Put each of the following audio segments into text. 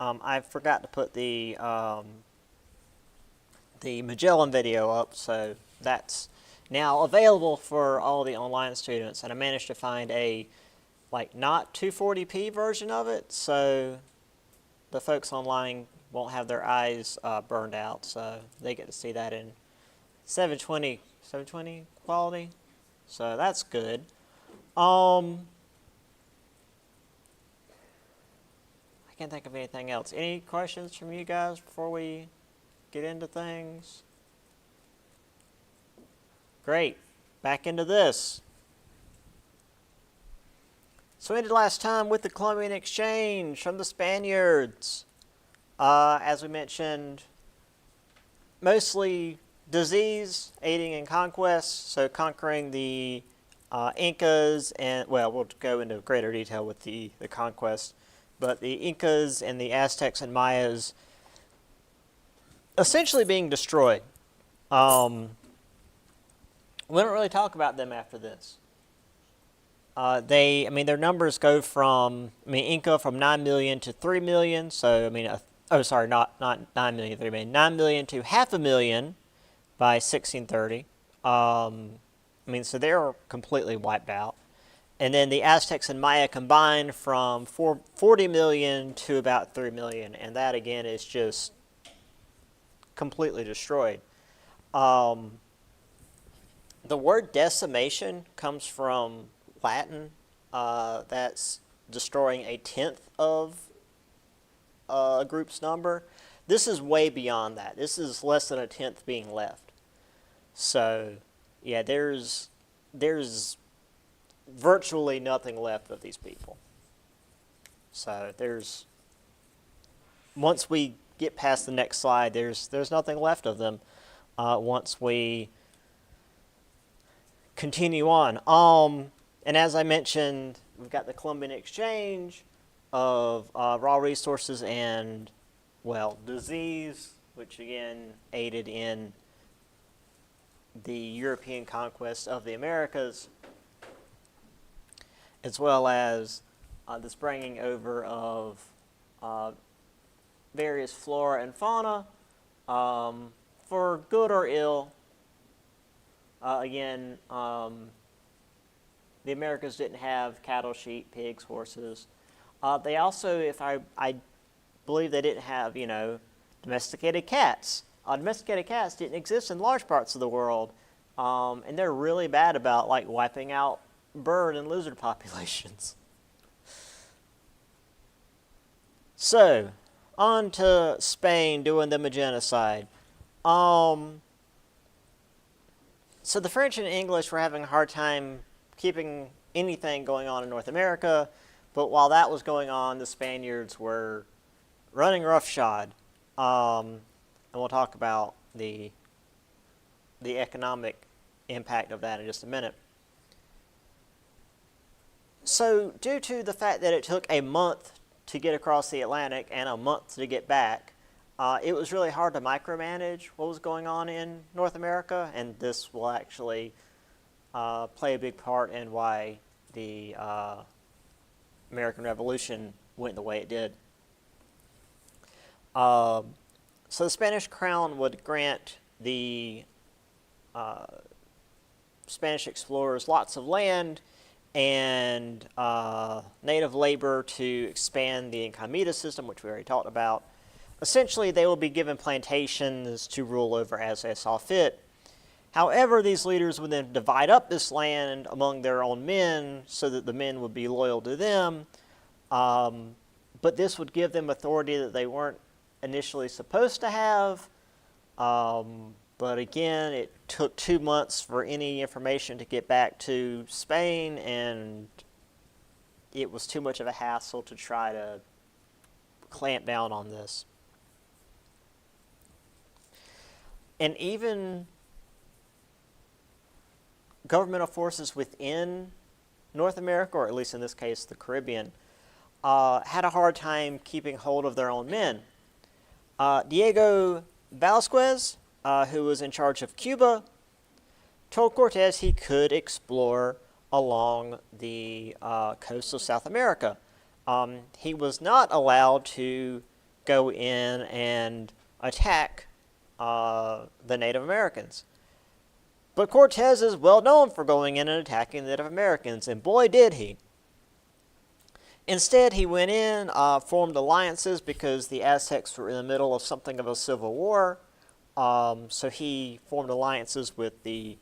I forgot to put the Magellan video up, so that's now available for all the online students. And I managed to find a not 240p version of it, so the folks online won't have their eyes burned out, so they get to see that in 720 quality. So that's good. I can't think of anything else. Any questions from you guys before we get into things? Great. Back into this. So we ended last time with the Columbian Exchange from the Spaniards. As we mentioned, mostly disease, aiding in conquest, so conquering the Incas, and well, we'll go into greater detail with the conquest, but the Incas and the Aztecs and Mayas essentially being destroyed. We don't really talk about them after this. Their numbers go from, Inca from 9 million to 3 million, so, not 9 million, 3 million, 9 million to half a million by 1630. So they're completely wiped out. And then the Aztecs and Maya combined from 40 million to about 3 million, and that again is just completely destroyed. The word decimation comes from Latin. That's destroying a tenth of a group's number. This is way beyond that. This is less than a tenth being left. So, yeah, there's virtually nothing left of these people. So once we get past the next slide, there's nothing left of them once we continue on. And as I mentioned, we've got the Columbian Exchange of raw resources and, disease, which again aided in the European conquest of the Americas, as well as this bringing over of various flora and fauna for good or ill. The Americas didn't have cattle, sheep, pigs, horses. They also, I believe they didn't have, domesticated cats. Domesticated cats didn't exist in large parts of the world, and they're really bad about wiping out bird and lizard populations. So, on to Spain doing the genocide. So the French and English were having a hard time keeping anything going on in North America, but while that was going on, the Spaniards were running roughshod. And we'll talk about the economic impact of that in just a minute. So due to the fact that it took a month to get across the Atlantic and a month to get back, it was really hard to micromanage what was going on in North America, and this will actually play a big part in why the American Revolution went the way it did. So the Spanish crown would grant the Spanish explorers lots of land and native labor to expand the Encomenda system, which we already talked about. Essentially, they will be given plantations to rule over as they saw fit. However, these leaders would then divide up this land among their own men so that the men would be loyal to them. But this would give them authority that they weren't initially supposed to have. But again, it took 2 months for any information to get back to Spain, and it was too much of a hassle to try to clamp down on this. And even governmental forces within North America, or at least in this case the Caribbean, had a hard time keeping hold of their own men. Diego Velázquez, who was in charge of Cuba, told Cortés he could explore along the coast of South America. He was not allowed to go in and attack the Native Americans. But Cortez is well known for going in and attacking the Native Americans, and boy did he. Instead, he went in, formed alliances because the Aztecs were in the middle of something of a civil war. So he formed alliances with the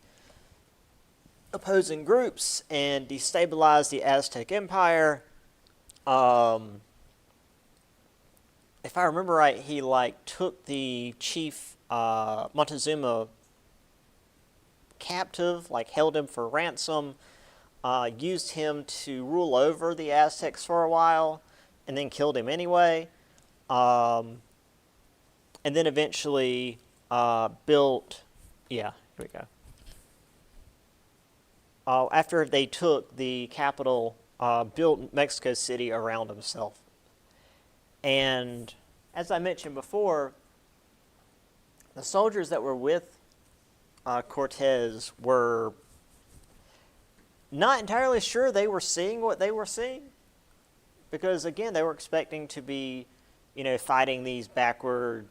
opposing groups and destabilized the Aztec Empire. If I remember right, he took the chief Montezuma captive, held him for ransom, used him to rule over the Aztecs for a while, and then killed him anyway. And then eventually built, yeah, here we go. After they took the capital, built Mexico City around himself. And as I mentioned before, the soldiers that were with Cortez were not entirely sure they were seeing what they were seeing, because again, they were expecting to be, fighting these backward,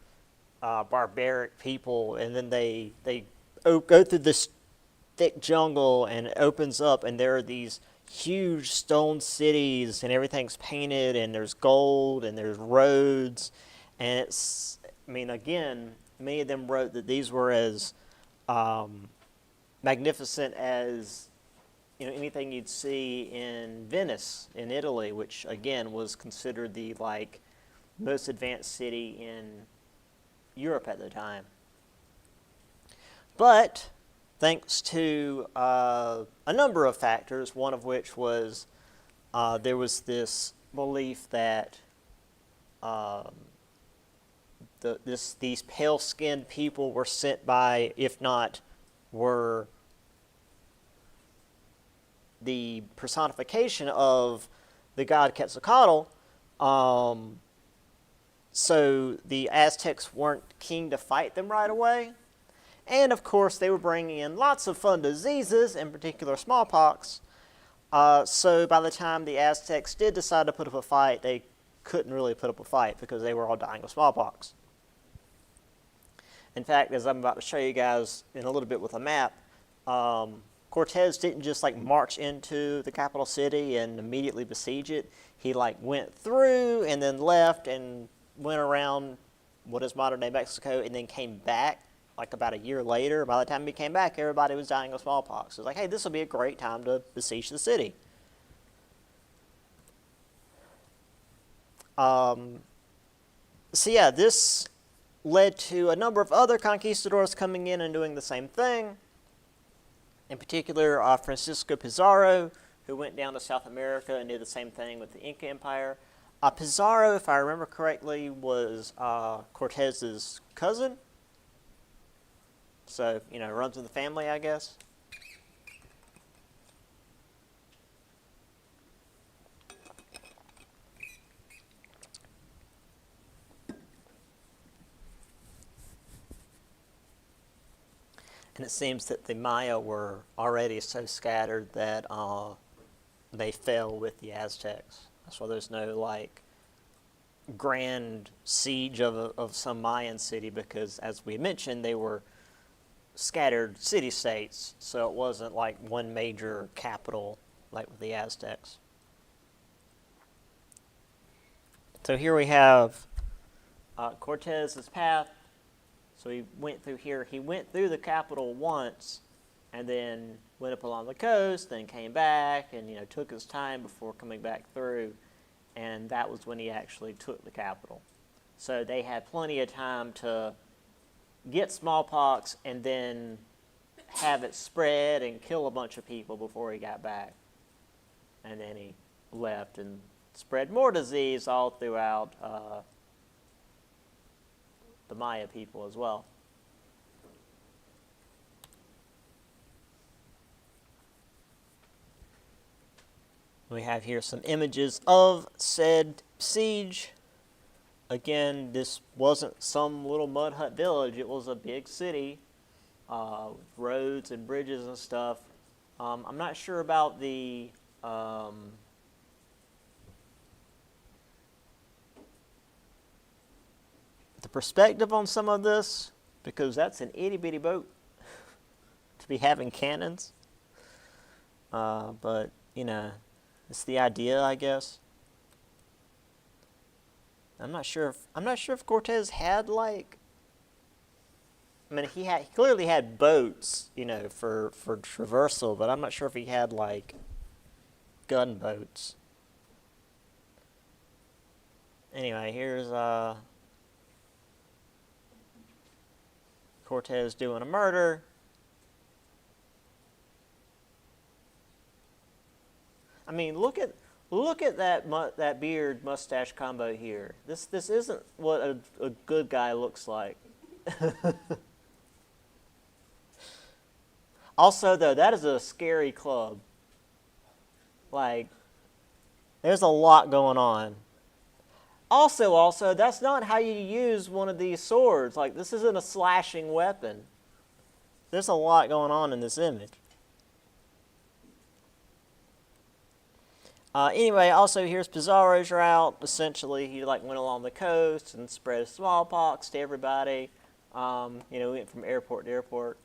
barbaric people, and then they go through this thick jungle, and it opens up, and there are these huge stone cities, and everything's painted, and there's gold, and there's roads, and again, many of them wrote that these were as magnificent as anything you'd see in Venice in Italy, which again was considered the most advanced city in Europe at the time. But thanks to a number of factors, one of which was there was this belief that these pale-skinned people were sent by, if not were the personification of the god Quetzalcoatl, so the Aztecs weren't keen to fight them right away. And of course, they were bringing in lots of fun diseases, in particular smallpox. So by the time the Aztecs did decide to put up a fight, they couldn't really put up a fight because they were all dying of smallpox. In fact, as I'm about to show you guys in a little bit with a map, Cortez didn't just march into the capital city and immediately besiege it. He went through and then left and went around what is modern day Mexico and then came back about a year later. By the time he came back, everybody was dying of smallpox. It was hey, this will be a great time to besiege the city. So yeah, this led to a number of other conquistadors coming in and doing the same thing. In particular, Francisco Pizarro, who went down to South America and did the same thing with the Inca Empire. Pizarro, if I remember correctly, was Cortez's cousin. So, runs in the family, I guess. And it seems that the Maya were already so scattered that they fell with the Aztecs. That's why there's no grand siege of some Mayan city, because as we mentioned, they were scattered city-states, so it wasn't one major capital with the Aztecs. So here we have Cortez's path. So he went through here. He went through the capital once, and then went up along the coast, then came back, and took his time before coming back through, and that was when he actually took the capital. So they had plenty of time to get smallpox and then have it spread and kill a bunch of people before he got back. And then he left and spread more disease all throughout the Maya people as well. We have here some images of said siege. Again, this wasn't some little mud hut village. It was a big city with roads and bridges and stuff. I'm not sure about the the perspective on some of this, because that's an itty bitty boat to be having cannons. But you know, it's the idea, I guess. I'm not sure if Cortez had like. I mean, he clearly had boats, you know, for traversal, but I'm not sure if he had like gunboats. Anyway, here's Cortez doing a murder. I mean, look at that beard mustache combo here. This isn't what a good guy looks like. Also, though, that is a scary club. Like, there's a lot going on. Also, that's not how you use one of these swords. Like, this isn't a slashing weapon. There's a lot going on in this image. Anyway, also here's Pizarro's route. Essentially, he like went along the coast and spread smallpox to everybody. You know, went from airport to airport.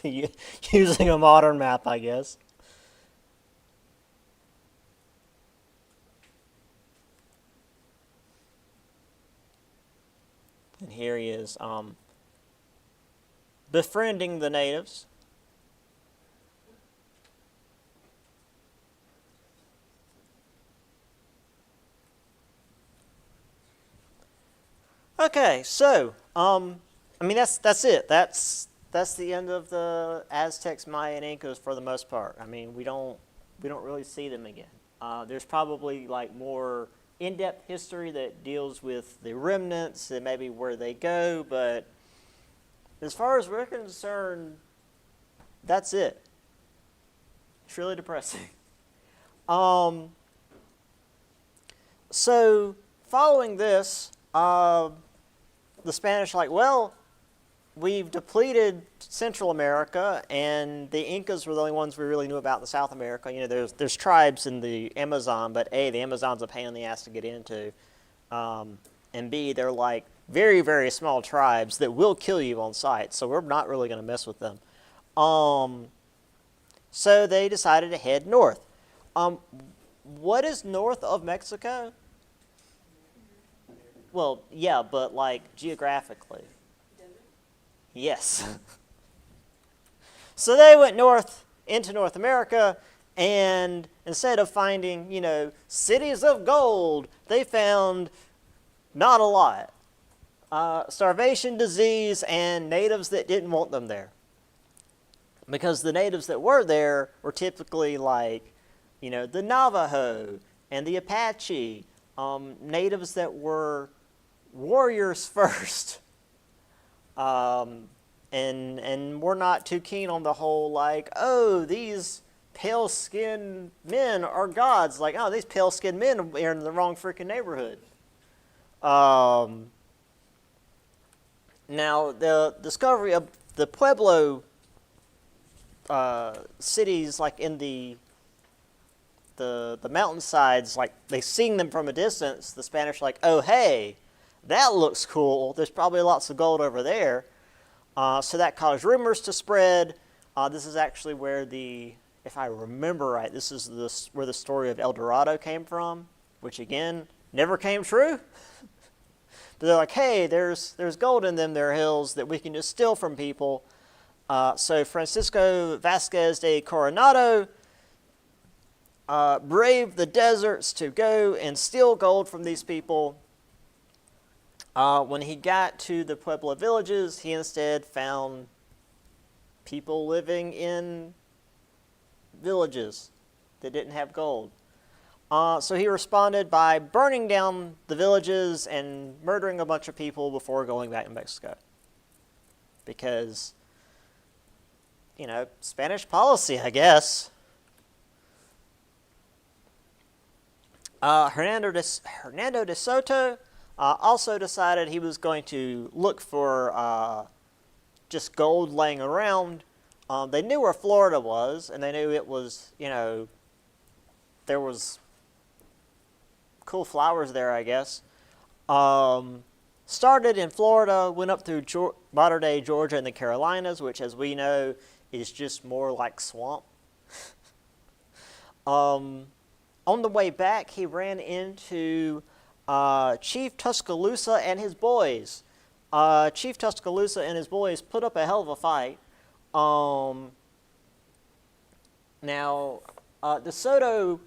Using a modern map, I guess. And here he is befriending the natives. Okay, so I mean that's it. That's the end of the Aztecs, Maya, and Incas for the most part. I mean we don't really see them again. There's probably like more in-depth history that deals with the remnants and maybe where they go, but as far as we're concerned, that's it. It's really depressing. So following this, the Spanish are like, well, we've depleted Central America, and the Incas were the only ones we really knew about in South America. You know, there's tribes in the Amazon, but A, the Amazon's a pain in the ass to get into, and B, they're like very, very small tribes that will kill you on sight, so we're not really going to mess with them. So they decided to head north. What is north of Mexico? Well, yeah, but like geographically. Yes. So they went north into North America, and instead of finding, you know, cities of gold, they found not a lot. Starvation, disease, and natives that didn't want them there. Because the natives that were there were typically like, you know, the Navajo and the Apache, natives that were warriors first. And we're not too keen on the whole, like, oh, these pale-skinned men are gods. Like, oh, these pale-skinned men are in the wrong freaking neighborhood. Now, the discovery of the Pueblo cities, like in the mountainsides, like they seen them from a distance, the Spanish are like, oh, hey, that looks cool. There's probably lots of gold over there. So that caused rumors to spread. This is actually where if I remember right, this is where the story of El Dorado came from, which again, never came true. But they're like, hey, there's gold in them there hills that we can just steal from people. So Francisco Vasquez de Coronado braved the deserts to go and steal gold from these people. When he got to the Pueblo villages, he instead found people living in villages that didn't have gold. So he responded by burning down the villages and murdering a bunch of people before going back to Mexico. Because, you know, Spanish policy, I guess. Hernando de Soto also decided he was going to look for just gold laying around. They knew where Florida was, and they knew it was, you know, there was cool flowers there, I guess. Started in Florida, went up through modern-day Georgia and the Carolinas, which, as we know, is just more like swamp. On the way back, he ran into Chief Tuscaloosa and his boys. Chief Tuscaloosa and his boys put up a hell of a fight. Now, DeSoto,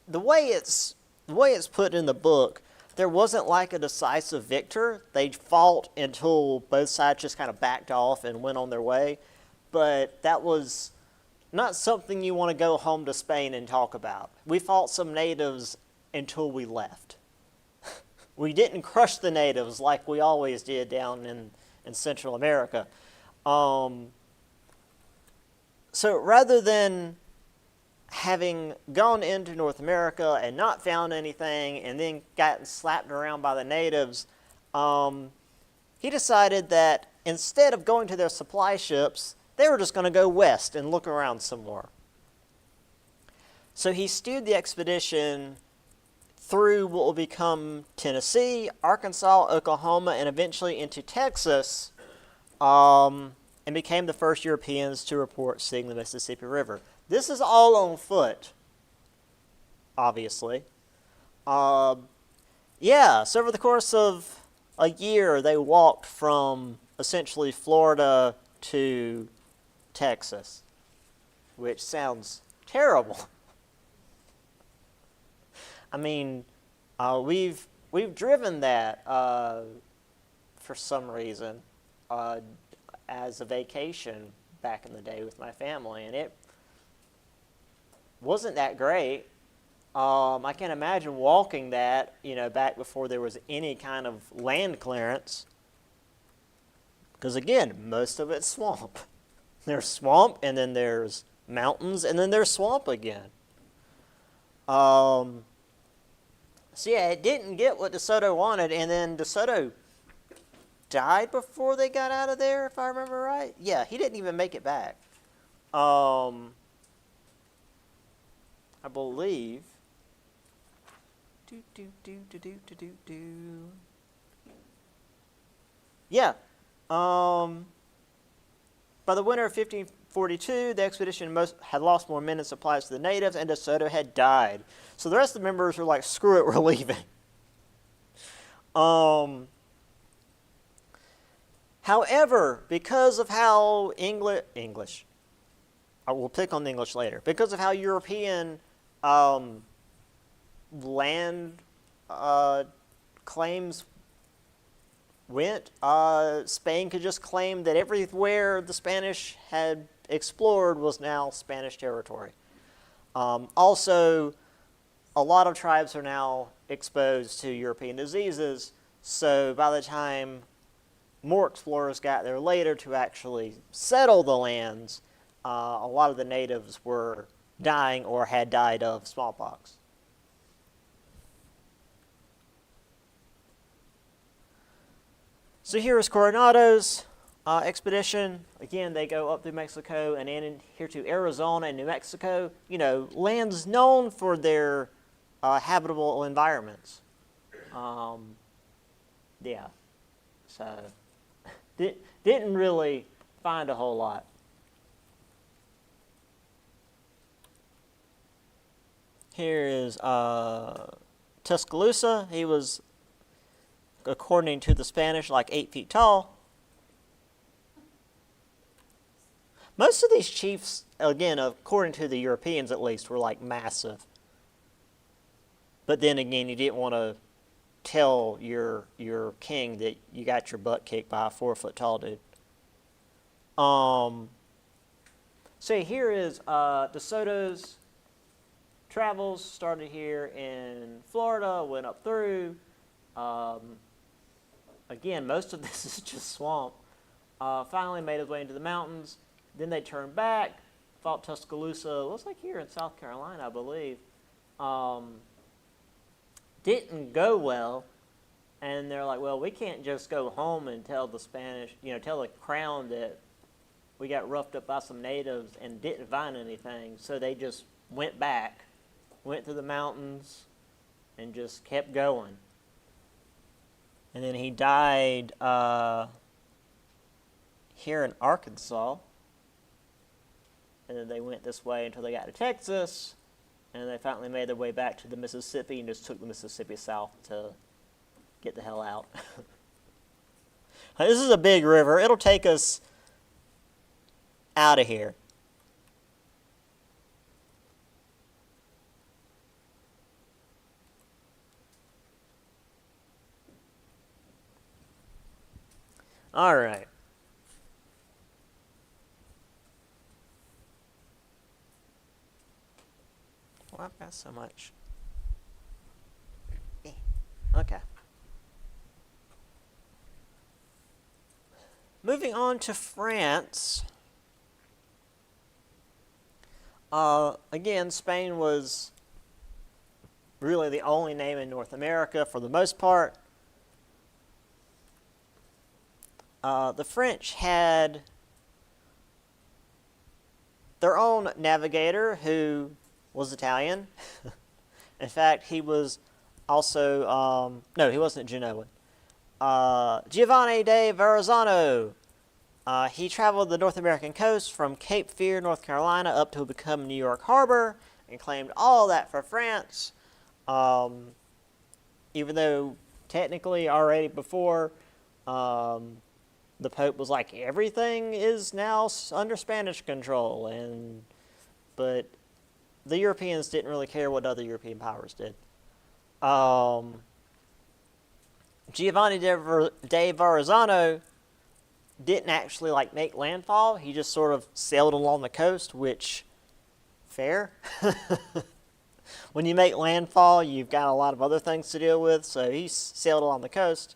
the way it's put in the book, there wasn't like a decisive victor. They fought until both sides just kind of backed off and went on their way. But that was not something you want to go home to Spain and talk about. We fought some natives until we left. We didn't crush the natives like we always did down in Central America. So rather than having gone into North America and not found anything and then gotten slapped around by the natives, he decided that instead of going to their supply ships, they were just going to go west and look around some more. So he steered the expedition through what will become Tennessee, Arkansas, Oklahoma, and eventually into Texas, and became the first Europeans to report seeing the Mississippi River. This is all on foot, obviously. So over the course of a year, they walked from essentially Florida to Texas, which sounds terrible. I mean, we've driven that for some reason as a vacation back in the day with my family, and it wasn't that great. I can't imagine walking that, back before there was any kind of land clearance. Because again, most of it's swamp. There's swamp, and then there's mountains, and then there's swamp again. So yeah, it didn't get what DeSoto wanted, and then DeSoto died before they got out of there, if I remember right. Yeah, he didn't even make it back. I believe. Yeah. By the winter of 1542, the expedition had lost more men and supplies to the natives, and DeSoto had died. So the rest of the members were like, screw it, we're leaving. However, because of how English, I will pick on the English later, because of how European land claims went, Spain could just claim that everywhere the Spanish had explored was now Spanish territory. Also, a lot of tribes are now exposed to European diseases, so by the time more explorers got there later to actually settle the lands, a lot of the natives were dying or had died of smallpox. So here is Coronado's expedition. Again, they go up through Mexico and in here to Arizona and New Mexico. Lands known for their habitable environments. Yeah. So didn't really find a whole lot. Here is Tuscaloosa. He was, according to the Spanish, like 8 feet tall. Most of these chiefs, again, according to the Europeans at least, were like massive. But then again, you didn't want to tell your king that you got your butt kicked by a 4 foot tall dude. So here is DeSoto's travels. Started here in Florida, went up through. Again, most of this is just swamp. Finally made his way into the mountains. Then they turned back, fought Tuscaloosa, looks like here in South Carolina, I believe. Didn't go well, and they're like, well, we can't just go home and tell the Spanish, tell the crown that we got roughed up by some natives and didn't find anything. So they just went back, went to the mountains, and just kept going. and then he died here in Arkansas. And then they went this way until they got to Texas, and they finally made their way back to the Mississippi and just took the Mississippi south to get the hell out. This is a big river. It'll take us out of here. All right. Well, I've got so much. Okay. Moving on to France. Again, Spain was really the only name in North America for the most part. The French had their own navigator who was Italian. In fact, he was also, no, he wasn't Genoan. Giovanni de Verrazzano. He traveled the North American coast from Cape Fear, North Carolina, up to become New York Harbor, and claimed all that for France. Even though technically already before, the Pope was like, everything is now under Spanish control, but the Europeans didn't really care what other European powers did. Giovanni de Verrazzano didn't actually make landfall. He just sort of sailed along the coast, which, fair. When you make landfall, you've got a lot of other things to deal with, so he sailed along the coast.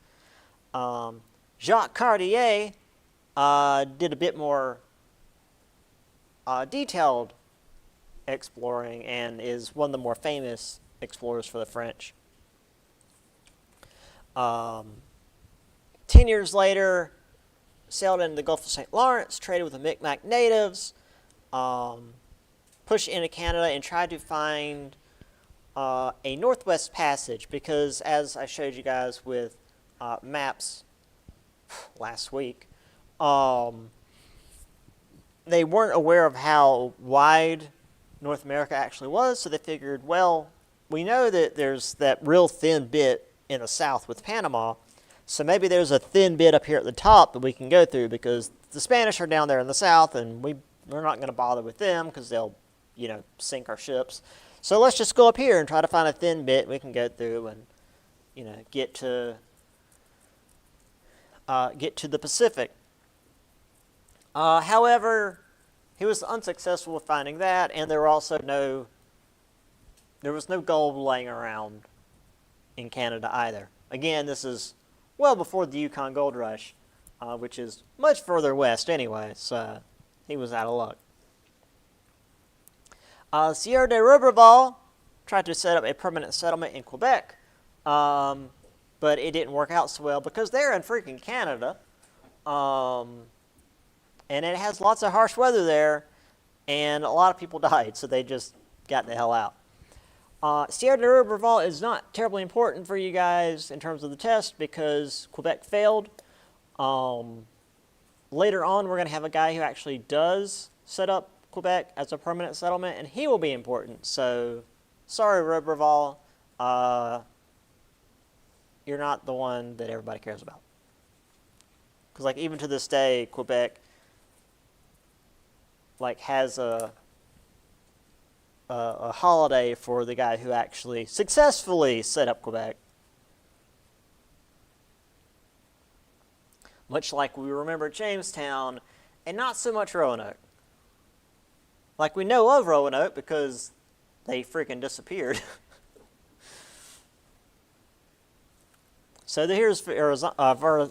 Jacques Cartier did a bit more detailed exploring and is one of the more famous explorers for the French. 10 years later, sailed into the Gulf of St. Lawrence, traded with the Micmac natives, pushed into Canada and tried to find a Northwest Passage because, as I showed you guys with maps last week, they weren't aware of how wide North America actually was, so they figured, well, we know that there's that real thin bit in the south with Panama, so maybe there's a thin bit up here at the top that we can go through because the Spanish are down there in the south, and we're not going to bother with them because they'll, sink our ships. So let's just go up here and try to find a thin bit we can go through and, get to the Pacific. However, he was unsuccessful with finding that, and there was no gold laying around in Canada either. Again, this is well before the Yukon Gold Rush, which is much further west anyway, so he was out of luck. Sieur de Roberval tried to set up a permanent settlement in Quebec, but it didn't work out so well because they're in freaking Canada, and it has lots of harsh weather there, and a lot of people died, so they just got the hell out. Sieur de Roberval is not terribly important for you guys in terms of the test because Quebec failed. Later on, we're going to have a guy who actually does set up Quebec as a permanent settlement, and he will be important. So, sorry, Roberval, you're not the one that everybody cares about. Because, even to this day, Quebec, has a holiday for the guy who actually successfully set up Quebec. Much like we remember Jamestown, and not so much Roanoke. We know of Roanoke because they freaking disappeared. So here's Verrazzano.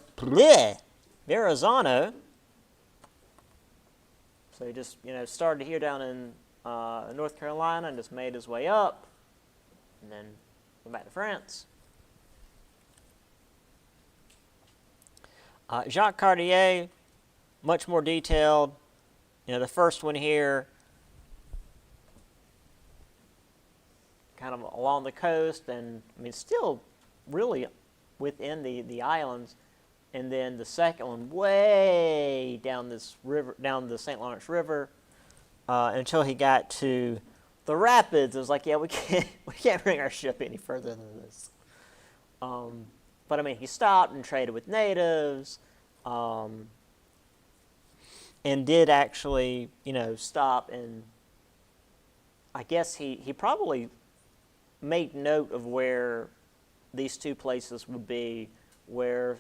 So he just, started here down in North Carolina and just made his way up, and then went back to France. Jacques Cartier, much more detailed. The first one here, kind of along the coast, and still really within the islands, and then the second one way down this river, down the St. Lawrence River, until he got to the rapids. It was like, yeah, we can't bring our ship any further than this. But I mean, he stopped and traded with natives, and did actually, stop, and I guess he probably made note of where these two places would be, where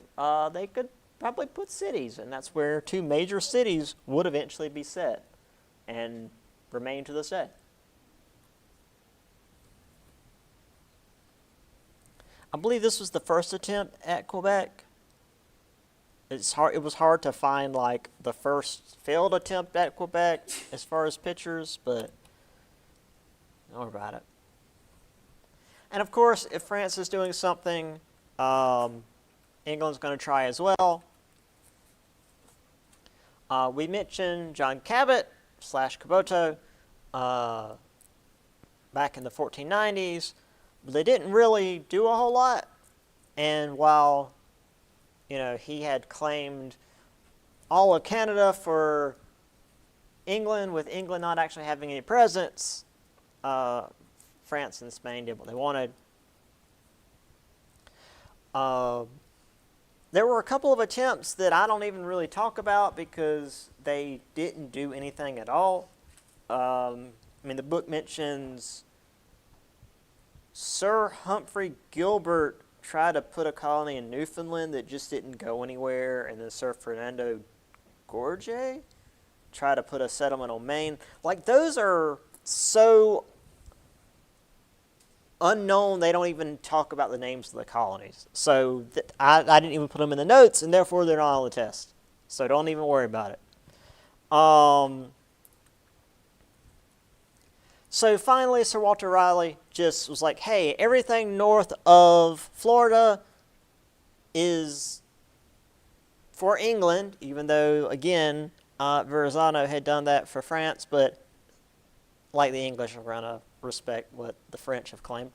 they could probably put cities, and that's where two major cities would eventually be set and remain to this day. I believe this was the first attempt at Quebec. It was hard to find like the first failed attempt at Quebec as far as pictures, but don't worry about it. And of course, if France is doing something, England's going to try as well. We mentioned John Cabot / Caboto back in the 1490s, but they didn't really do a whole lot. And while he had claimed all of Canada for England, with England not actually having any presence, France and Spain did what they wanted. There were a couple of attempts that I don't even really talk about because they didn't do anything at all. The book mentions Sir Humphrey Gilbert tried to put a colony in Newfoundland that just didn't go anywhere, and then Sir Fernando Gorges tried to put a settlement on Maine. Like, those are so unknown, they don't even talk about the names of the colonies. So I didn't even put them in the notes, and therefore they're not on the test. So don't even worry about it. So finally, Sir Walter Raleigh just was like, hey, everything north of Florida is for England, even though, again, Verrazano had done that for France, but like the English are going to respect what the French have claimed.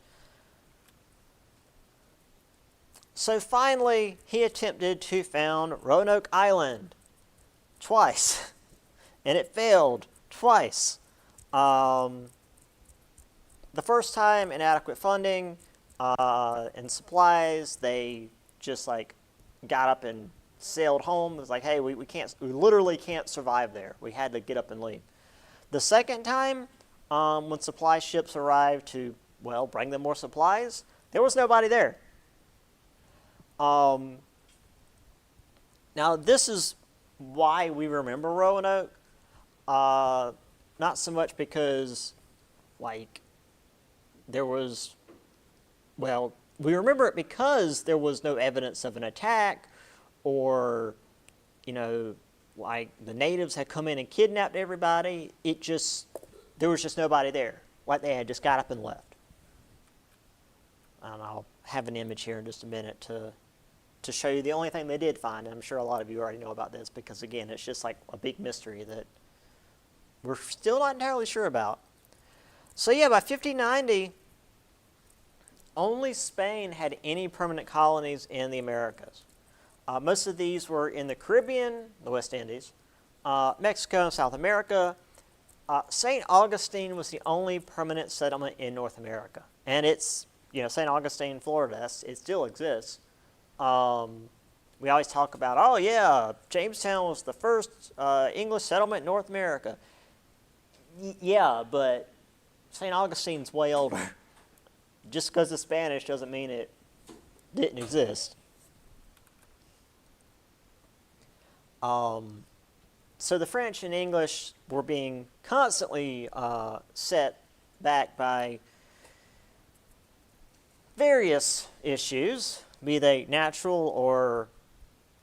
So finally, he attempted to found Roanoke Island twice, and it failed twice. The first time, inadequate funding and supplies. They just got up and sailed home. It was like, hey, we literally can't survive there. We had to get up and leave. The second time, when supply ships arrived to, bring them more supplies, there was nobody there. Now, this is why we remember Roanoke. Not so much because, there was, we remember it because there was no evidence of an attack, or, the natives had come in and kidnapped everybody. There was just nobody there. They had just got up and left. And I'll have an image here in just a minute to show you the only thing they did find. And I'm sure a lot of you already know about this because, again, it's just a big mystery that we're still not entirely sure about. So yeah, by 1590, only Spain had any permanent colonies in the Americas. Most of these were in the Caribbean, the West Indies, Mexico, and South America. St. Augustine was the only permanent settlement in North America. And it's, St. Augustine, Florida, it still exists. We always talk about, Jamestown was the first English settlement in North America. Yeah, but St. Augustine's way older. Just because it's Spanish doesn't mean it didn't exist. So the French and English were being constantly set back by various issues, be they natural or,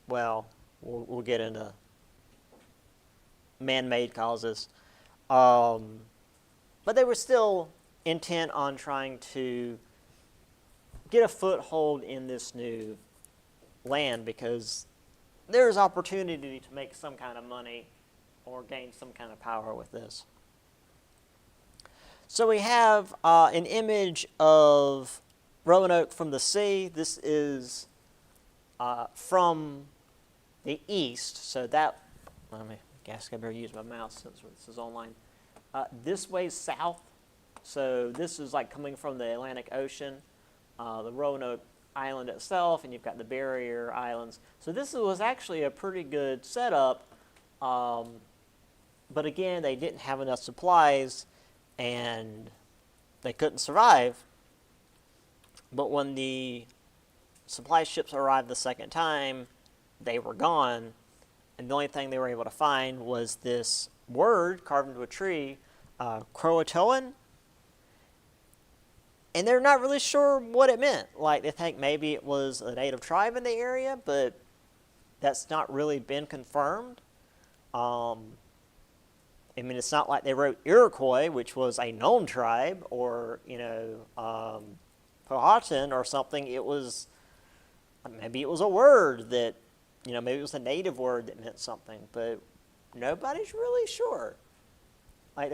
we'll get into man-made causes. But they were still intent on trying to get a foothold in this new land because there's opportunity to make some kind of money or gain some kind of power with this. So we have an image of Roanoke from the sea. This is from the east. So that, I guess I better use my mouse since this is online. This way south. So this is like coming from the Atlantic Ocean, the Roanoke Island itself, and you've got the barrier islands. So this was actually a pretty good setup, but again, they didn't have enough supplies, and they couldn't survive. But when the supply ships arrived the second time, they were gone, and the only thing they were able to find was this word carved into a tree, Croatoan. And they're not really sure what it meant. Like, they think maybe it was a native tribe in the area, but that's not really been confirmed. I mean, it's not like they wrote Iroquois, which was a known tribe, or, Powhatan or something. It was, maybe it was a word that, maybe it was a native word that meant something, but nobody's really sure. Like,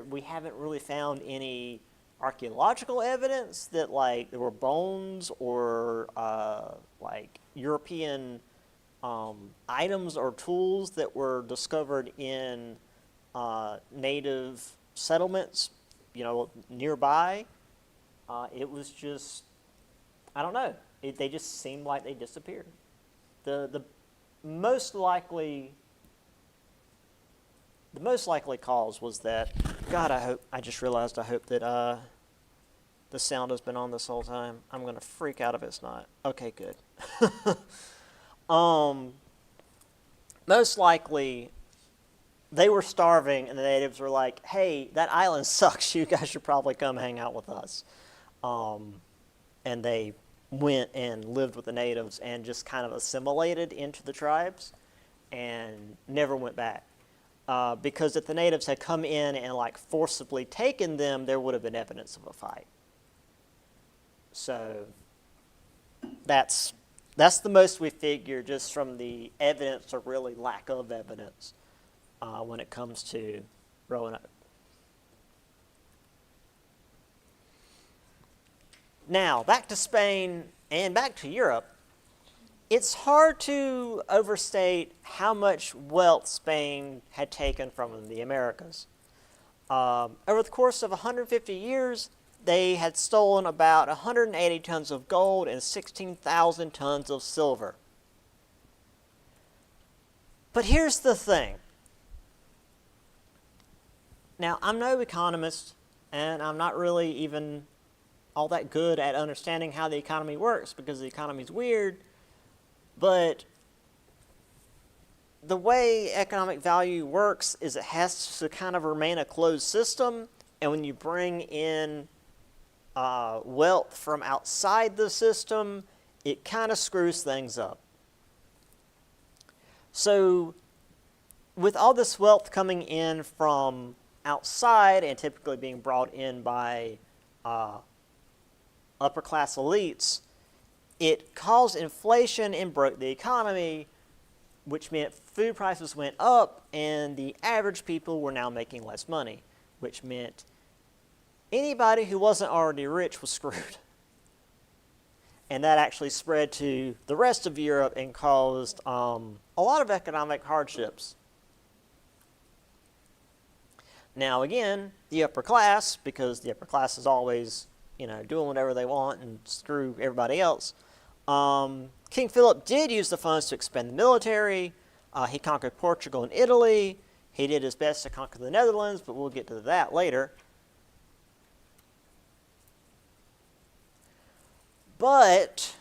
we haven't really found any archaeological evidence that, like, there were bones or like European items or tools that were discovered in native settlements, nearby. It was just, I don't know. They just seemed like they disappeared. The most likely cause was that, God, I just realized I hope that the sound has been on this whole time. I'm going to freak out if it's not. Okay, good. Most likely, they were starving, and the natives were like, hey, that island sucks. You guys should probably come hang out with us. And they went and lived with the natives and just kind of assimilated into the tribes and never went back. Because if the natives had come in and like forcibly taken them, there would have been evidence of a fight. So that's the most we figure just from the evidence or really lack of evidence when it comes to Roanoke. Now, back to Spain and back to Europe. It's hard to overstate how much wealth Spain had taken from the Americas. Over the course of 150 years, they had stolen about 180 tons of gold and 16,000 tons of silver. But here's the thing. Now, I'm no economist, and I'm not really even all that good at understanding how the economy works because the economy's weird. But the way economic value works is it has to kind of remain a closed system, and when you bring in wealth from outside the system, it kind of screws things up. So with all this wealth coming in from outside and typically being brought in by upper class elites, it caused inflation and broke the economy, which meant food prices went up and the average people were now making less money, which meant anybody who wasn't already rich was screwed. And that actually spread to the rest of Europe and caused a lot of economic hardships. Now again, the upper class, because the upper class is always, doing whatever they want and screw everybody else, King Philip did use the funds to expand the military. He conquered Portugal and Italy. He did his best to conquer the Netherlands, but we'll get to that later. But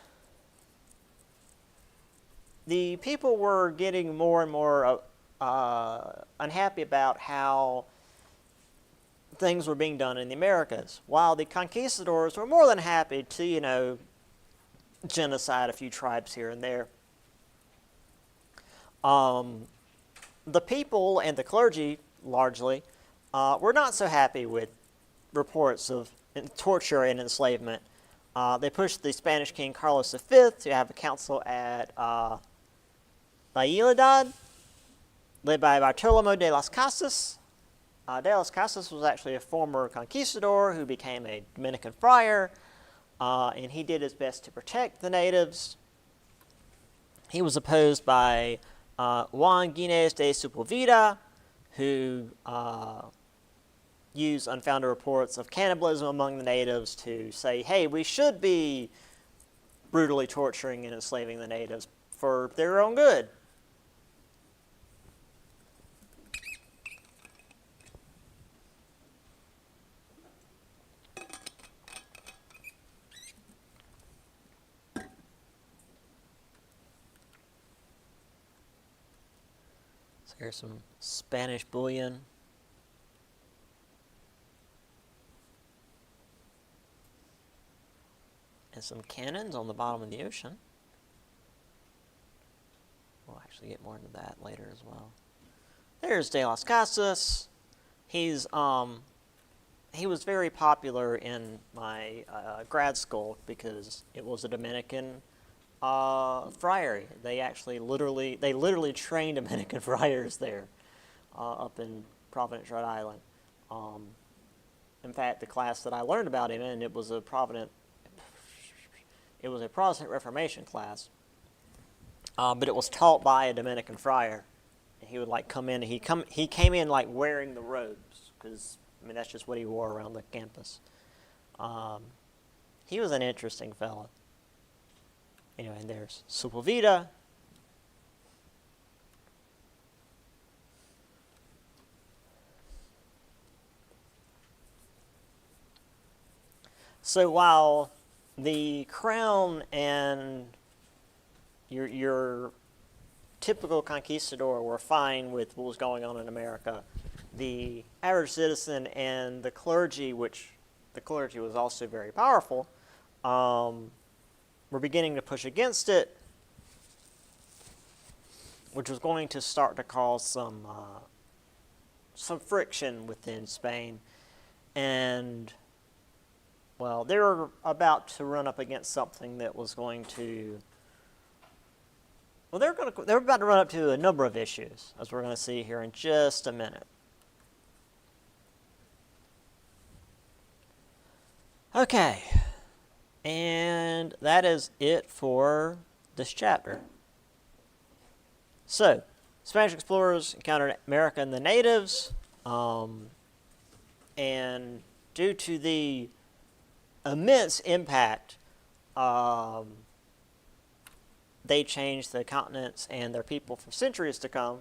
the people were getting more and more unhappy about how things were being done in the Americas, while the conquistadors were more than happy to, genocide a few tribes here and there. The people and the clergy, largely, were not so happy with reports of torture and enslavement. They pushed the Spanish king Carlos V to have a council at Valladolid, led by Bartolomé de las Casas. De las Casas was actually a former conquistador who became a Dominican friar, and he did his best to protect the natives. He was opposed by Juan Guinness de Sepulveda, who used unfounded reports of cannibalism among the natives to say, hey, we should be brutally torturing and enslaving the natives for their own good. So here's some Spanish bullion. And some cannons on the bottom of the ocean. We'll actually get more into that later as well. There's De las Casas. He was very popular in my grad school because it was a Dominican friary. They literally trained Dominican friars there up in Providence, Rhode Island. In fact, the class that I learned about him in, it was a Protestant Reformation class, but it was taught by a Dominican friar. And he would come in. He came in wearing the robes because that's just what he wore around the campus. He was an interesting fellow. Anyway, and there's Sepulveda. So while the crown and your typical conquistador were fine with what was going on in America, the average citizen and the clergy, which the clergy was also very powerful, were beginning to push against it, which was going to start to cause some friction within Spain. And well, they were about to run up against something that was going to. Well, they were about to run up to a number of issues, as we're going to see here in just a minute. Okay, and that is it for this chapter. So, Spanish explorers encountered America and the natives, and due to the immense impact, they changed the continents and their people for centuries to come.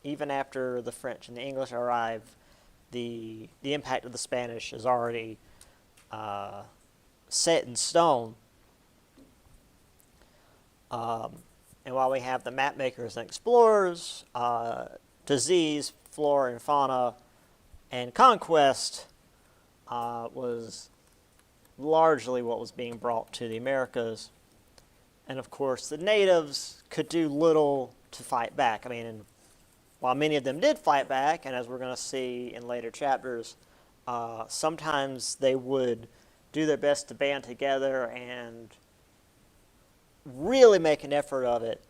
Even after the French and the English arrived, the impact of the Spanish is already set in stone. And while we have the map makers and explorers, disease, flora and fauna, and conquest was largely what was being brought to the Americas. And of course, the natives could do little to fight back. And while many of them did fight back, and as we're going to see in later chapters, sometimes they would do their best to band together and really make an effort of it.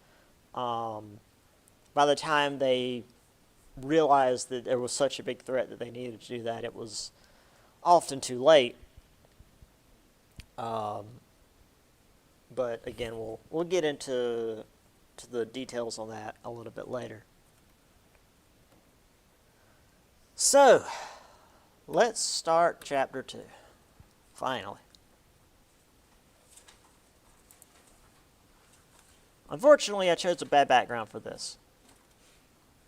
By the time they realized that there was such a big threat that they needed to do that, it was often too late. But again, we'll get into the details on that a little bit later. So, let's start chapter 2. Finally. Unfortunately, I chose a bad background for this.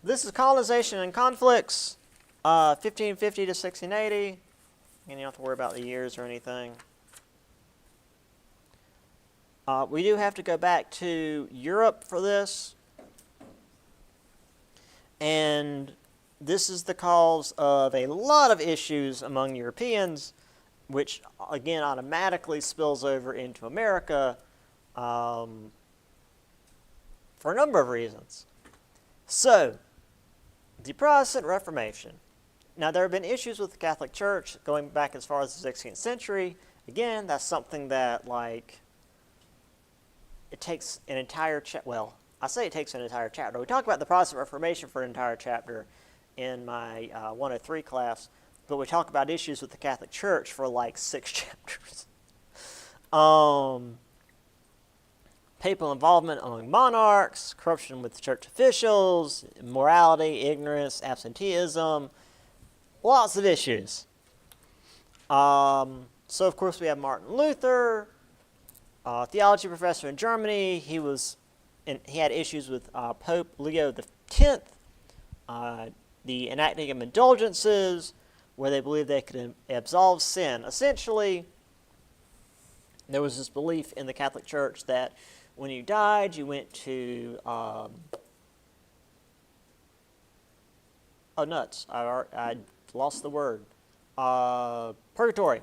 This is colonization and conflicts, 1550 to 1680. And you don't have to worry about the years or anything. We do have to go back to Europe for this. And this is the cause of a lot of issues among Europeans, which again automatically spills over into America for a number of reasons. So, the Protestant Reformation. Now, there have been issues with the Catholic Church going back as far as the 16th century. Again, that's something that, it takes an entire I say it takes an entire chapter. We talk about the Protestant Reformation for an entire chapter in my 103 class, but we talk about issues with the Catholic Church for 6 chapters. papal involvement among monarchs, corruption with church officials, immorality, ignorance, absenteeism, lots of issues. So, of course, we have Martin Luther, theology professor in Germany. He had issues with Pope Leo X, the enacting of indulgences, where they believed they could absolve sin. Essentially, there was this belief in the Catholic Church that when you died, you went to I lost the word. Purgatory.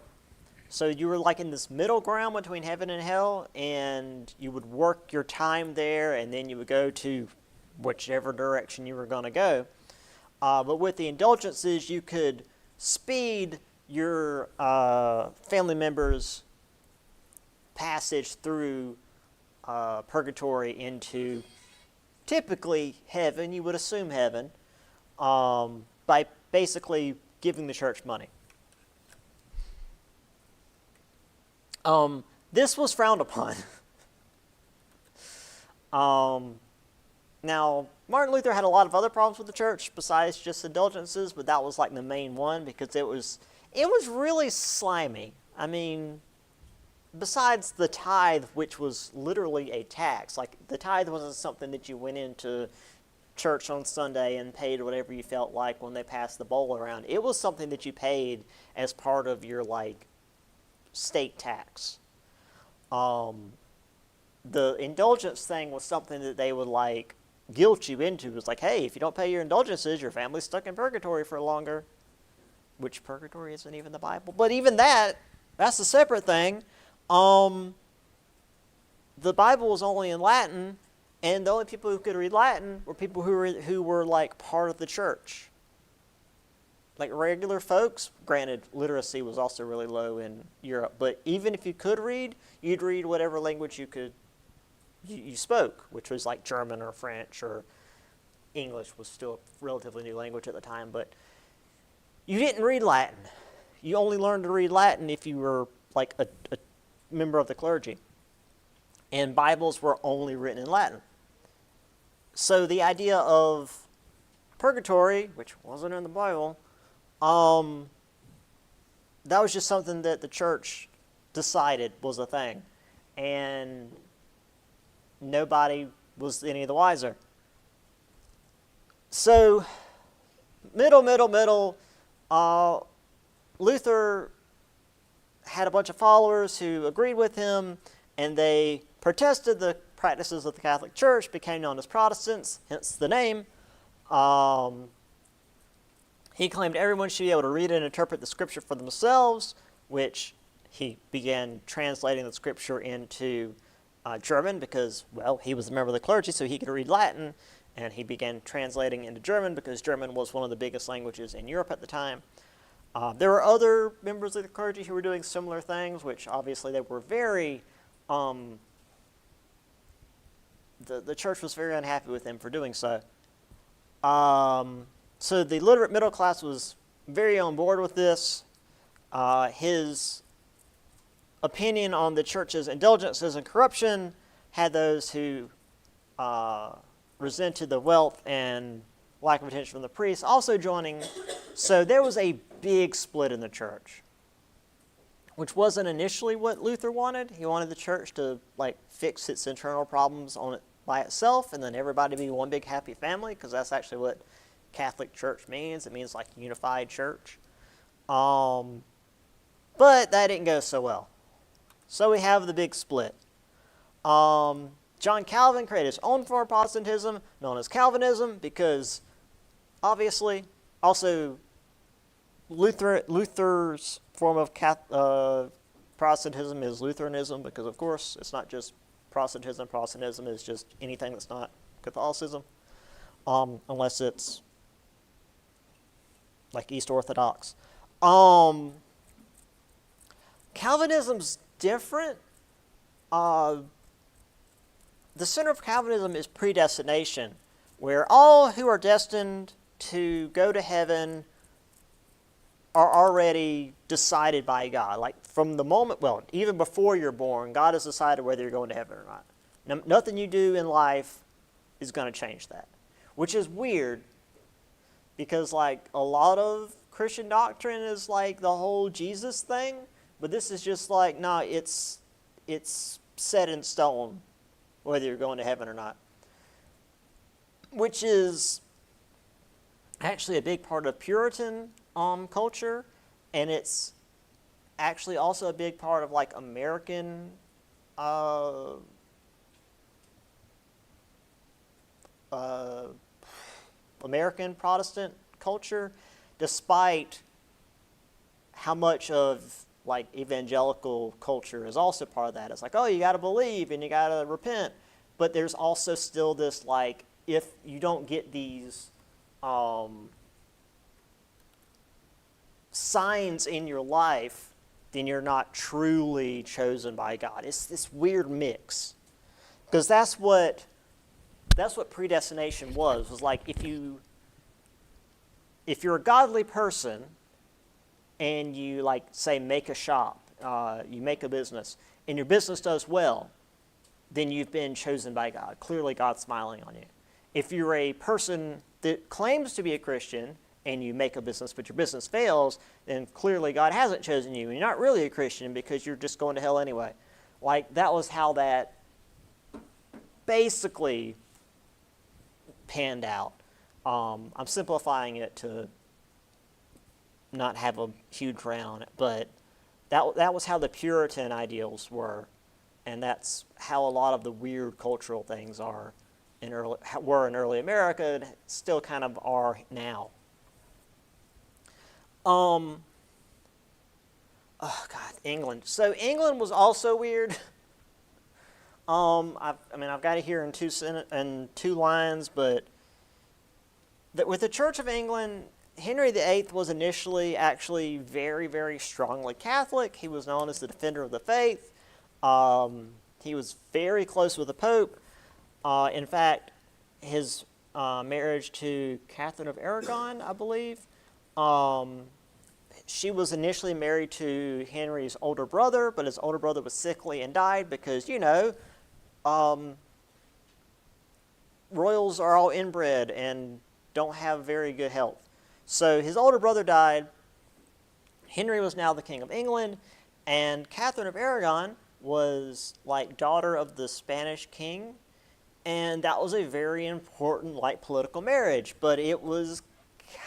So you were like in this middle ground between heaven and hell, and you would work your time there, and then you would go to whichever direction you were going to go. But with the indulgences, you could speed your family members' passage through purgatory into typically heaven. You would assume heaven, by basically giving the church money. This was frowned upon. Now, Martin Luther had a lot of other problems with the church besides just indulgences, but that was like the main one because it was really slimy. I mean, besides the tithe, which was literally a tax, like the tithe wasn't something that you went into church on Sunday and paid whatever you felt like when they passed the bowl around. It was something that you paid as part of your like state tax. The indulgence thing was something that they would like guilt you into. It was like, hey, if you don't pay your indulgences, your family's stuck in purgatory for longer. Which purgatory isn't even the Bible. But even that's a separate thing. The Bible was only in Latin, and the only people who could read Latin were people who were like part of the church. Like regular folks, granted, literacy was also really low in Europe, but even if you could read, you'd read whatever language you spoke, which was like German or French, or English was still a relatively new language at the time, but you didn't read Latin. You only learned to read Latin if you were like a member of the clergy. And Bibles were only written in Latin. So the idea of purgatory, which wasn't in the Bible, that was just something that the church decided was a thing. And nobody was any the wiser. So, middle, Luther had a bunch of followers who agreed with him, and they protested the practices of the Catholic Church, became known as Protestants, hence the name. He claimed everyone should be able to read and interpret the Scripture for themselves, which he began translating the Scripture into German because, well, he was a member of the clergy, so he could read Latin, and he began translating into German because German was one of the biggest languages in Europe at the time. There were other members of the clergy who were doing similar things, which obviously they were very, the church was very unhappy with him for doing so. So the literate middle class was very on board with this. His opinion on the church's indulgences and corruption had those who resented the wealth and lack of attention from the priests also joining. So there was a big split in the church, which wasn't initially what Luther wanted. He wanted the church to like fix its internal problems on it by itself, and then everybody be one big happy family, because that's actually what Catholic Church means. It means like unified church. But that didn't go so well. So we have the big split. John Calvin created his own form of Protestantism, known as Calvinism, because obviously, also Luther's form of Protestantism is Lutheranism, because of course it's not just Protestantism. Protestantism is just anything that's not Catholicism, unless it's like East Orthodox. Calvinism's different. The center of Calvinism is predestination, where all who are destined to go to heaven are already decided by God. Like from the moment, well, even before you're born, God has decided whether you're going to heaven or not. Nothing you do in life is going to change that, which is weird because like a lot of Christian doctrine is like the whole Jesus thing, but this is just like, no, it's set in stone whether you're going to heaven or not, which is actually a big part of Puritan culture, and it's actually also a big part of like American American Protestant culture, despite how much of like evangelical culture is also part of that. It's like, oh, you got to believe and you got to repent, but there's also still this like, if you don't get these signs in your life, then you're not truly chosen by God. It's this weird mix, because that's what predestination was like, if you're a godly person and you like say make a shop, you make a business, and your business does well, then you've been chosen by God. Clearly God's smiling on you. If you're a person that claims to be a Christian and you make a business but your business fails, then clearly God hasn't chosen you and you're not really a Christian because you're just going to hell anyway. Like, that was how that basically panned out. I'm simplifying it to not have a huge rant on it, but that was how the Puritan ideals were, and that's how a lot of the weird cultural things were in early America, and still kind of are now. Oh God, England. So England was also weird. I've got it here in two lines, but with the Church of England, Henry VIII was initially actually very, very strongly Catholic. He was known as the defender of the faith. He was very close with the Pope. In fact, his marriage to Catherine of Aragon, I believe, she was initially married to Henry's older brother, but his older brother was sickly and died because, royals are all inbred and don't have very good health. So his older brother died. Henry was now the King of England, and Catherine of Aragon was like daughter of the Spanish king, and that was a very important like political marriage, but it was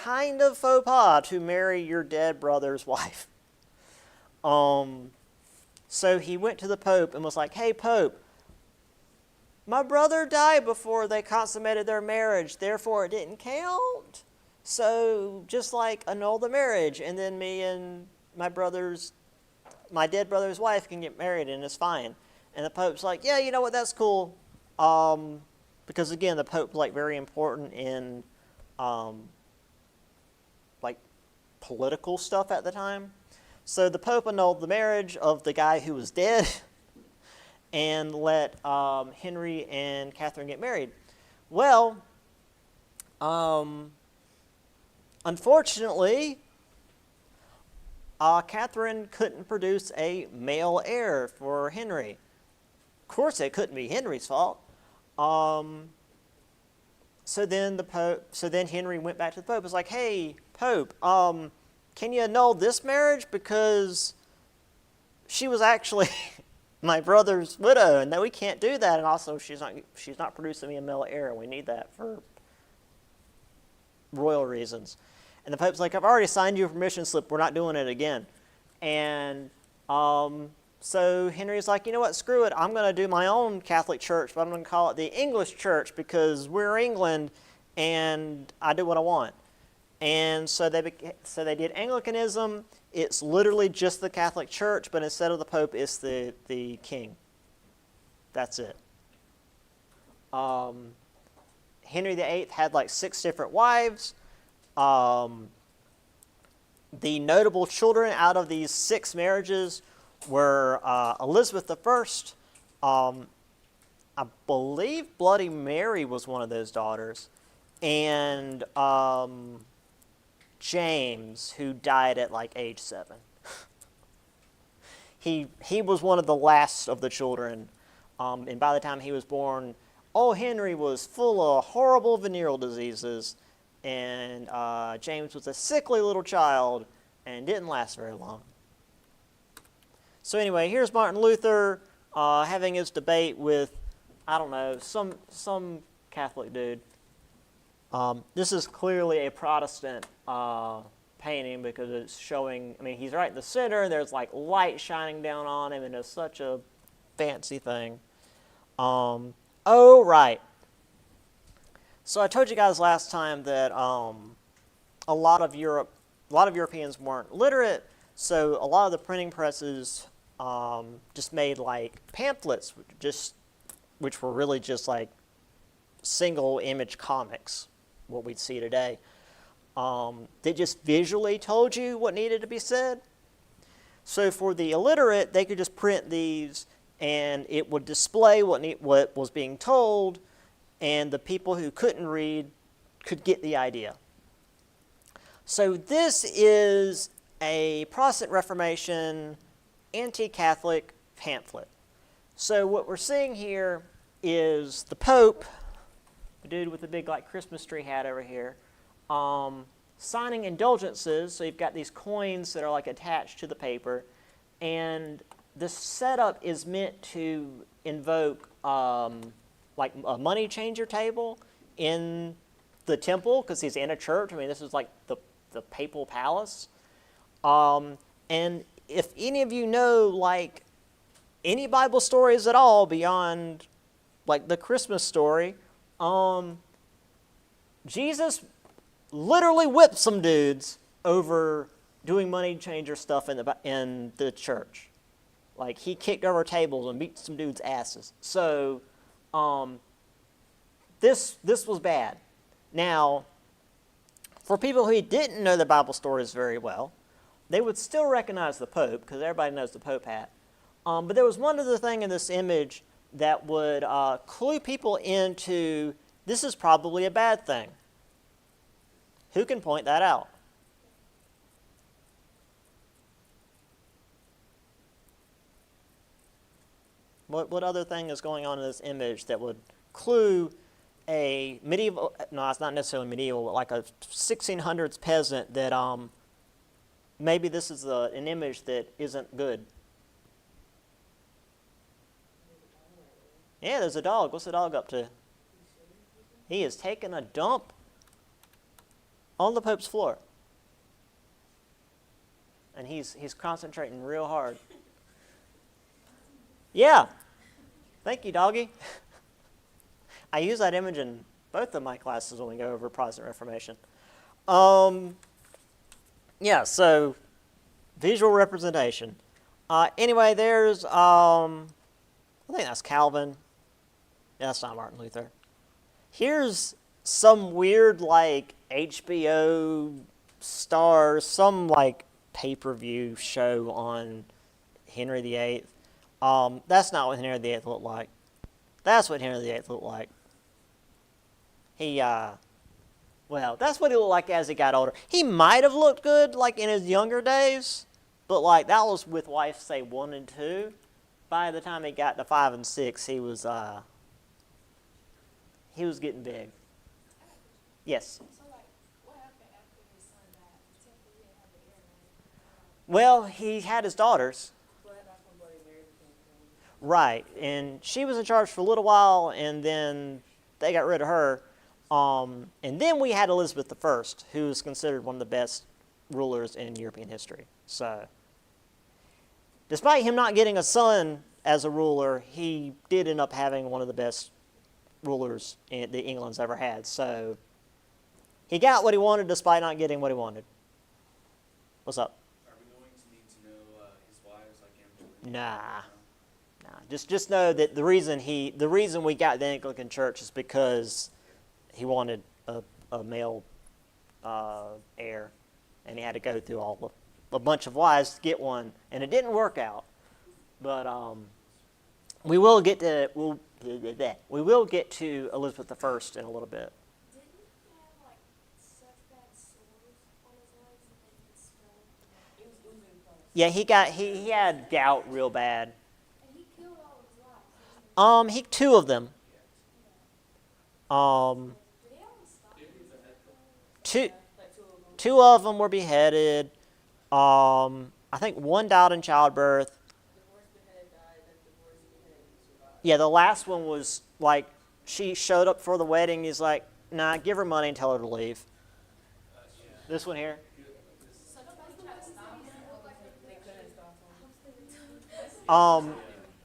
kind of faux pas to marry your dead brother's wife. So he went to the Pope and was like, hey, Pope, my brother died before they consummated their marriage, therefore it didn't count. So just like annul the marriage, and then me and my dead brother's wife can get married and it's fine. And the Pope's like, yeah, you know what, that's cool. Because again, the Pope's like very important in like political stuff at the time. So the Pope annulled the marriage of the guy who was dead and let Henry and Catherine get married. Well, unfortunately, Catherine couldn't produce a male heir for Henry. Of course, it couldn't be Henry's fault. So then Henry went back to the Pope. It was like, hey, Pope, can you annul this marriage because she was actually my brother's widow, and that we can't do that, and also she's not producing me a male heir. We need that for royal reasons. And the Pope's like, I've already signed you a permission slip. We're not doing it again. And so Henry's like, you know what? Screw it. I'm going to do my own Catholic church, but I'm going to call it the English Church because we're England, and I do what I want. And so they did Anglicanism. It's literally just the Catholic Church, but instead of the Pope, it's the king. That's it. Henry VIII had like 6 different wives. The notable children out of these 6 marriages were Elizabeth I. I believe Bloody Mary was one of those daughters, and James, who died at like age 7. He was one of the last of the children And by the time he was born, old Henry was full of horrible venereal diseases, and James was a sickly little child and didn't last very long. So anyway, here's Martin Luther having his debate with, I don't know, some Catholic dude. This is clearly a Protestant painting because it's showing, I mean, he's right in the center, and there's like light shining down on him, and it's such a fancy thing. Oh, right. So I told you guys last time that a lot of Europeans weren't literate, so a lot of the printing presses just made like pamphlets, which were really just like single image comics, what we'd see today. They just visually told you what needed to be said. So for the illiterate, they could just print these, and it would display what was being told, and the people who couldn't read could get the idea. So this is a Protestant Reformation anti-Catholic pamphlet. So what we're seeing here is the Pope, the dude with the big like Christmas tree hat over here, signing indulgences. So you've got these coins that are like attached to the paper, and this setup is meant to invoke like a money changer table in the temple, because he's in a church. I mean, this is like the papal palace. And if any of you know like any Bible stories at all beyond like the Christmas story, Jesus literally whipped some dudes over doing money changer stuff in the church. Like, he kicked over tables and beat some dudes' asses. So this was bad. Now, for people who didn't know the Bible stories very well, they would still recognize the Pope, because everybody knows the Pope hat. But there was one other thing in this image that would clue people into this is probably a bad thing. Who can point that out? What other thing is going on in this image that would clue a medieval, no, it's not necessarily medieval, but like a 1600s peasant that maybe this is an image that isn't good? Yeah, there's a dog. What's the dog up to? He is taking a dump on the Pope's floor. And he's concentrating real hard. Yeah. Thank you, doggy. I use that image in both of my classes when we go over Protestant Reformation. Yeah, so visual representation. Anyway, there's, I think that's Calvin. Yeah, that's not Martin Luther. Here's some weird, like, HBO star, some, like, pay-per-view show on Henry VIII. That's not what Henry VIII looked like. That's what Henry VIII looked like. Well, that's what he looked like as he got older. He might have looked good, like, in his younger days, but, like, that was with wife, say, 1 and 2. By the time he got to 5 and 6, he was getting big. Yes? So, like, what happened after his son died? The temple, he didn't have the heir, right? Well, he had his daughters. But that's when Bloody Mary became king. Right, and she was in charge for a little while, and then they got rid of her. And then we had Elizabeth I, who is considered one of the best rulers in European history. So, despite him not getting a son as a ruler, he did end up having one of the best rulers that England's ever had. So, he got what he wanted despite not getting what he wanted. What's up? Are we going to need to know his wives like Anne? Nah. Just know that the reason we got the Anglican Church is because he wanted a male heir, and he had to go through a bunch of wives to get one, and it didn't work out. But we will get to Elizabeth I in a little bit. Didn't he have, like, such bad sores on his legs that they could smell? It was oozing from his. Yeah, he had gout real bad. And he killed all of his wives. Two of them. Um, Did he only stop? two, Like two of them. two of them were beheaded. I think one died in childbirth. Divorce beheaded died, then divorce beheaded survived. Yeah, the last one was like she showed up for the wedding. He's like, nah, give her money and tell her to leave. This one here. Such a big chastisement. They couldn't stop him.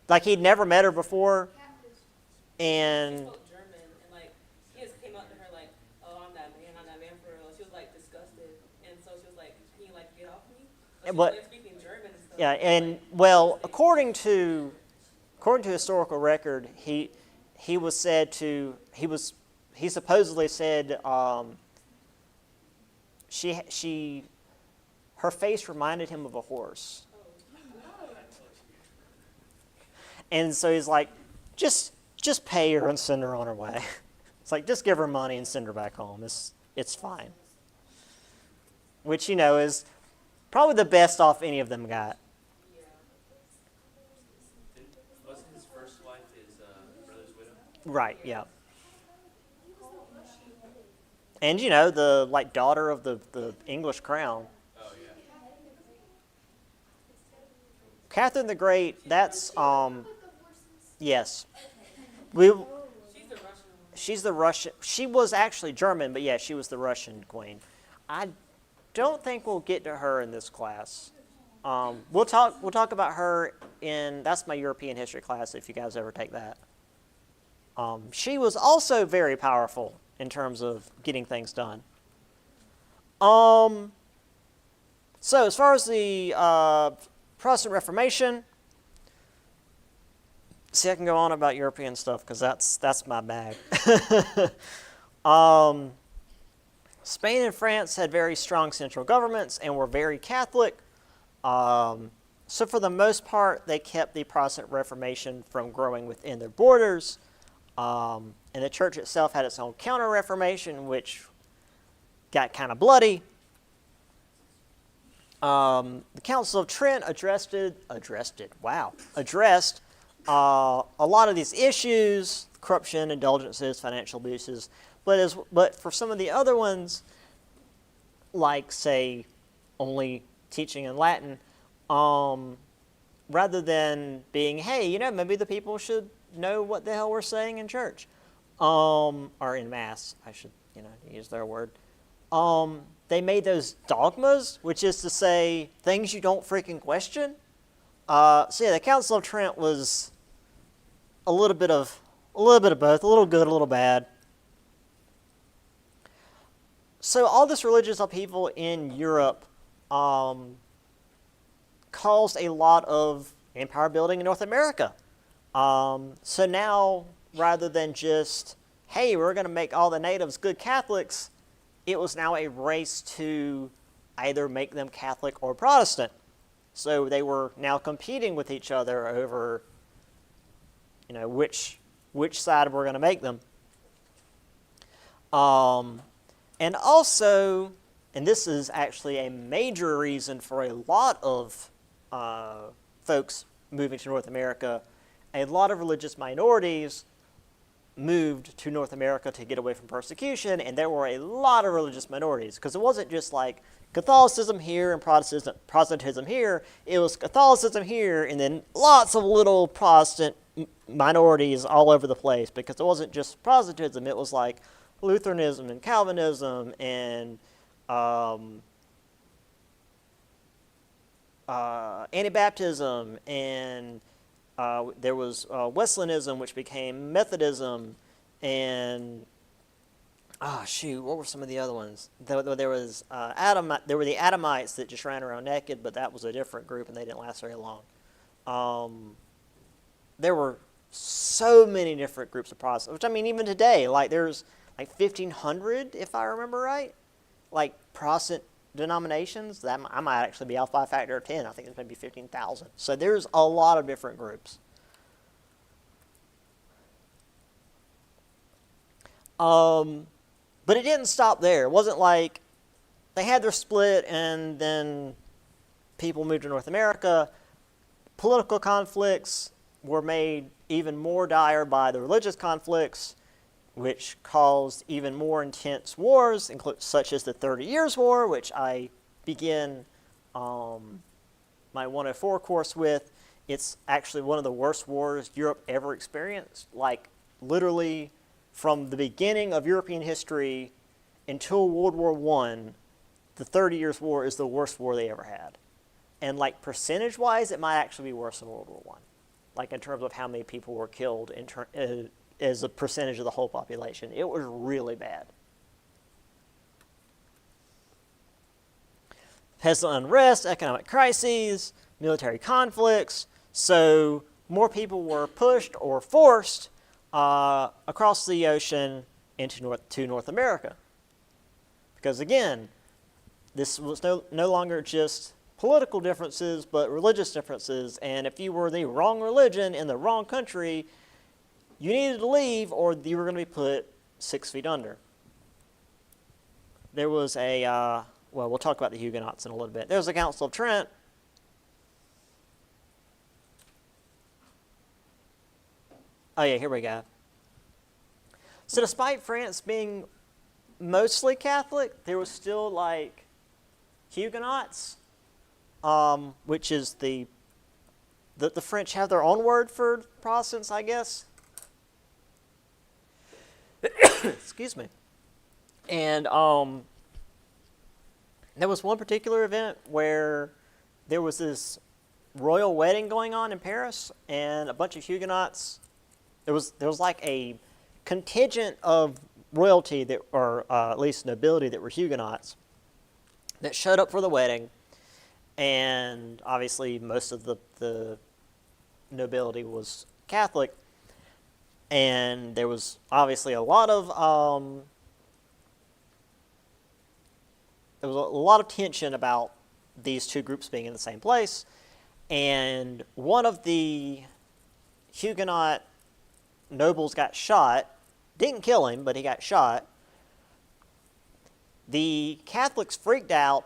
Like he'd never met her before, and Spoke German, and like he just came up to her like, "Oh, I'm that man for real." She was like disgusted, and so she was like, "Can you like get off me?" But she was, But- like, speaking German and stuff. yeah, and well, according to historical record, he was said to he supposedly said her face reminded him of a horse. And so he's like, just pay her and send her on her way. It's like, just give her money and send her back home. It's fine. Which, is probably the best off any of them got. Wasn't his first wife his brother's widow? Right, yeah. And, the daughter of the English crown. Oh yeah. Catherine the Great, that's, yes. We, She's the Russian one. She's the Russian. She was actually German, but yeah, she was the Russian queen. I don't think we'll get to her in this class. We'll talk about her in that's my European history class if you guys ever take that. She was also very powerful in terms of getting things done. So as far as the Protestant Reformation. See, I can go on about European stuff because that's my bag. Spain and France had very strong central governments and were very Catholic. So for the most part, they kept the Protestant Reformation from growing within their borders. And the church itself had its own counter-reformation, which got kind of bloody. The Council of Trent addressed a lot of these issues, corruption, indulgences, financial abuses, but for some of the other ones, like, say, only teaching in Latin, rather than being, hey, maybe the people should know what the hell we're saying in church, or in Mass, I should, use their word. They made those dogmas, which is to say, things you don't freaking question. So yeah, the Council of Trent was a little bit of both, a little good, a little bad. So all this religious upheaval in Europe caused a lot of empire building in North America. So now, rather than just, hey, we're going to make all the natives good Catholics, it was now a race to either make them Catholic or Protestant. So they were now competing with each other over, which side we're going to make them. And also, and this is actually a major reason for a lot of folks moving to North America, a lot of religious minorities moved to North America to get away from persecution, and there were a lot of religious minorities, because it wasn't just like Catholicism here and Protestantism here. It was Catholicism here and then lots of little Protestant minorities all over the place, because it wasn't just Protestantism. It was like Lutheranism and Calvinism and Anabaptism, and there was Wesleyanism, which became Methodism, and what were some of the other ones? There was there were the Adamites that just ran around naked, but that was a different group, and they didn't last very long. There were so many different groups of Protestants, which, I mean, even today, like, there's like 1,500, if I remember right, like, Protestant denominations. That I might actually be off by a factor of 10. I think it's maybe 15,000. So there's a lot of different groups. But it didn't stop there. It wasn't like they had their split and then people moved to North America. Political conflicts were made even more dire by the religious conflicts, which caused even more intense wars, such as the 30 Years' War, which I begin my 104 course with. It's actually one of the worst wars Europe ever experienced. Like, literally, from the beginning of European history until World War I, the 30 Years' War is the worst war they ever had. And, like, percentage-wise, it might actually be worse than World War I. Like, in terms of how many people were killed as a percentage of the whole population. It was really bad. Peasant unrest, economic crises, military conflicts. So more people were pushed or forced across the ocean into North America. Because again, this was no longer just political differences, but religious differences. And if you were the wrong religion in the wrong country, you needed to leave or you were going to be put 6 feet under. There was a, well, we'll talk about the Huguenots in a little bit. There was the Council of Trent. Oh yeah, here we go. So despite France being mostly Catholic, there was still like Huguenots, which is the French have their own word for Protestants, I guess. Excuse me. And there was one particular event where there was this royal wedding going on in Paris, and a bunch of Huguenots. There was like a contingent of royalty that, or at least nobility, that were Huguenots that showed up for the wedding, and obviously most of the nobility was Catholic, and there was obviously a lot of tension about these two groups being in the same place, and one of the Huguenot nobles got shot. Didn't kill him, but he got shot. The Catholics freaked out,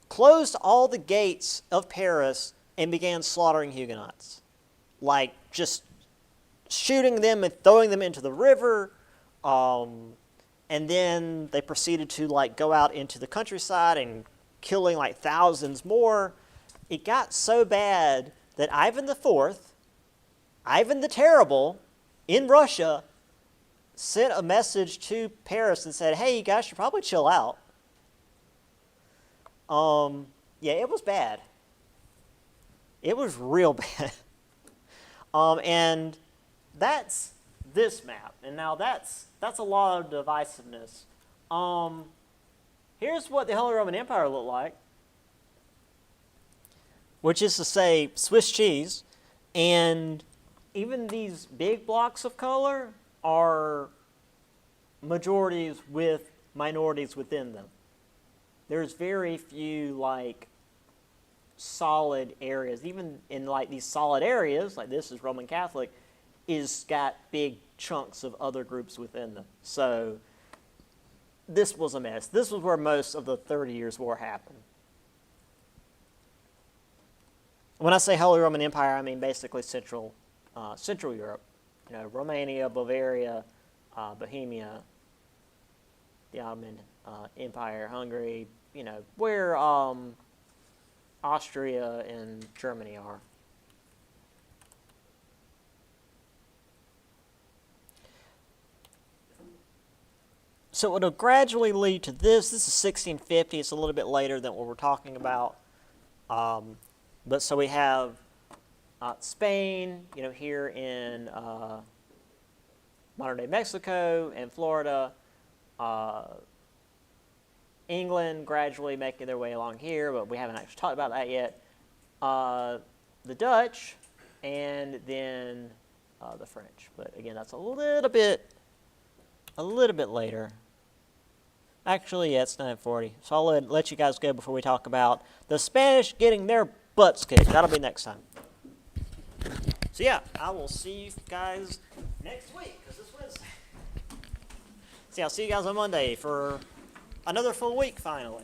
closed all the gates of Paris, and began slaughtering Huguenots. Like, just shooting them and throwing them into the river. And then they proceeded to, like, go out into the countryside and killing, like, thousands more. It got so bad that Ivan IV, Ivan the Terrible, in Russia, sent a message to Paris and said, hey, you guys should probably chill out. Yeah, it was bad. It was real bad. And that's this map. And now that's a lot of divisiveness. Here's what the Holy Roman Empire looked like, which is to say Swiss cheese. And even these big blocks of color are majorities with minorities within them. There's very few like solid areas. Even in like these solid areas, like this is Roman Catholic, is got big chunks of other groups within them. So this was a mess. This was where most of the 30 Years' War happened. When I say Holy Roman Empire, I mean basically Central Europe, Romania, Bavaria, Bohemia, the Ottoman Empire, Hungary, where Austria and Germany are. So it'll gradually lead to this. This is 1650. It's a little bit later than what we're talking about. But so we have Spain, here in modern-day Mexico and Florida, England gradually making their way along here, but we haven't actually talked about that yet. The Dutch, and then the French. But again, that's a little bit later. Actually, yeah, it's 9:40. So I'll let you guys go before we talk about the Spanish getting their butts kicked. That'll be next time. So yeah, I will see you guys next week, because it's Wednesday. See, I'll see you guys on Monday for another full week, finally.